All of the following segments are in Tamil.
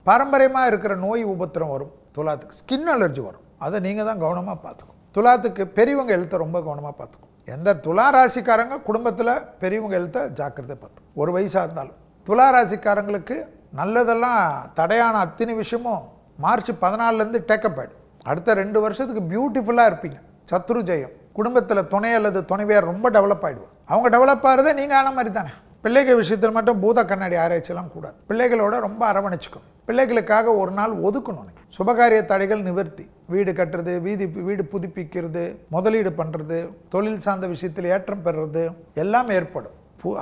பாரம்பரியமாக இருக்கிற நோய் உபத்திரம் வரும் துலாத்துக்கு. ஸ்கின் அலர்ஜி வரும். அதை நீங்கள் தான் கவனமாக பார்த்துக்கணும். துலாத்துக்கு பெரியவங்க எழுத்தை ரொம்ப கவனமாக பார்த்துக்கணும். எந்த துலா ராசிக்காரங்க குடும்பத்தில் பெரியவங்க எழுத்தை ஜாக்கிரதை பார்த்துக்கும். ஒரு வயசாக இருந்தாலும் துலா ராசிக்காரங்களுக்கு நல்லதெல்லாம் தடையான அத்தனை விஷயமும் மார்ச் 14 டேக்கப் ஆகிடும். அடுத்த 2 வருஷத்துக்கு பியூட்டிஃபுல்லாக இருப்பீங்க. சத்ரு ஜெயம். குடும்பத்தில் துணை அல்லது துணைவியார் ரொம்ப டெவலப் ஆகிடுவாங்க. அவங்க டெவலப் ஆகிறதே நீங்கள் ஆன மாதிரி தானே. பிள்ளைகள் விஷயத்தில் மட்டும் பூத கண்ணாடி ஆராய்ச்சியெல்லாம் கூடாது. பிள்ளைகளோட ரொம்ப அரவணைச்சிக்கணும். பிள்ளைகளுக்காக ஒரு நாள் ஒதுக்கணும். சுபகாரிய தடைகள் நிவர்த்தி. வீடு கட்டுறது, வீடு புதுப்பிக்கிறது, முதலீடு பண்ணுறது, தொழில் சார்ந்த விஷயத்தில் ஏற்றம் பெறுறது எல்லாம் ஏற்படும்.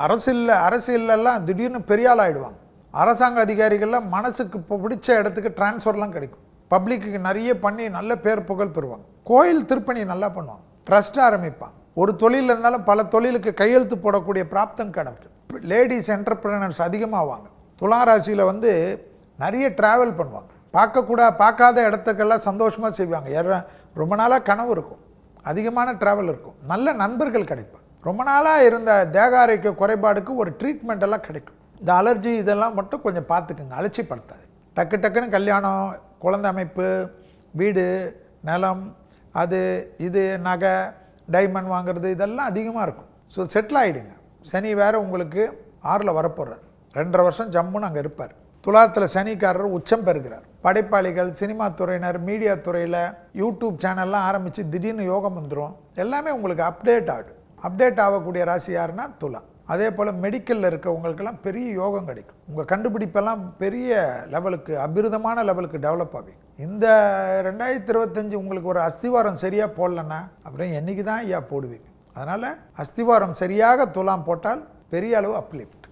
அரசியல்லாம் திடீர்னு பெரிய ஆள் ஆகிடுவாங்க. அரசாங்க அதிகாரிகள்லாம் மனசுக்கு பிடிச்ச இடத்துக்கு டிரான்ஸ்ஃபர்லாம் கிடைக்கும். பப்ளிக்கு நிறைய பண்ணி நல்ல பேர் புகழ் பெறுவாங்க. கோயில் திருப்பணி நல்லா பண்ணுவாங்க. ட்ரஸ்ட் ஆரம்பிப்பாங்க. ஒரு தொழில் இருந்தாலும் பல தொழிலுக்கு கையெழுத்து போடக்கூடிய பிராப்தம் கிடைக்கும். லேடிஸ் என்டர்பிரினர்ஸ் அதிகமாவாங்க. துலா ராசியில் நிறைய ட்ராவல் பண்ணுவாங்க. பார்க்காத இடத்துக்கெல்லாம் சந்தோஷமாக செய்வாங்க. ரொம்ப நாளாக கனவு இருக்கும். அதிகமான ட்ராவல் இருக்கும். நல்ல நண்பர்கள் கிடைப்பாங்க. ரொம்ப நாளாக இருந்த தேக ஆரோக்கிய குறைபாடுக்கு ஒரு ட்ரீட்மெண்ட் எல்லாம் கிடைக்கும். இந்த அலர்ஜி இதெல்லாம் மட்டும் கொஞ்சம் பார்த்துக்குங்க. அலட்சிப்படுத்தாது. டக்குன்னு கல்யாணம், குழந்தை அமைப்பு, வீடு, நிலம், இது நகை, டைமண்ட் வாங்குறது இதெல்லாம் அதிகமாக இருக்கும். ஸோ செட்டில் ஆகிடுங்க. சனி வேறு உங்களுக்கு 6ல் வரப்போகிறார். 2.5 வருஷம் ஜம்முன்னு அங்கே இருப்பார். துலாத்தில் சனிக்காரர் உச்சம் பெறுகிறார். படைப்பாளிகள், சினிமா துறையினர், மீடியா துறையில் யூடியூப் சேனல்லாம் ஆரம்பித்து திடீர்னு யோகம் வந்துடும். எல்லாமே உங்களுக்கு அப்டேட் ஆகக்கூடிய ராசி யாருன்னா துலா. அதே போல் மெடிக்கலில் இருக்கிறவங்களுக்கெல்லாம் பெரிய யோகம் கிடைக்கும். உங்கள் கண்டுபிடிப்பெல்லாம் பெரிய லெவலுக்கு, அபிருதமான லெவலுக்கு டெவலப் ஆகும். இந்த 2025 உங்களுக்கு ஒரு அஸ்திவாரம் சரியாக போடலன்னா அப்புறம் என்றைக்கு தான் ஐயா போடுவீங்க. அதனால் அஸ்திவாரம் சரியாக துலாம் போட்டால் பெரிய அளவு அப்லிஃப்ட்.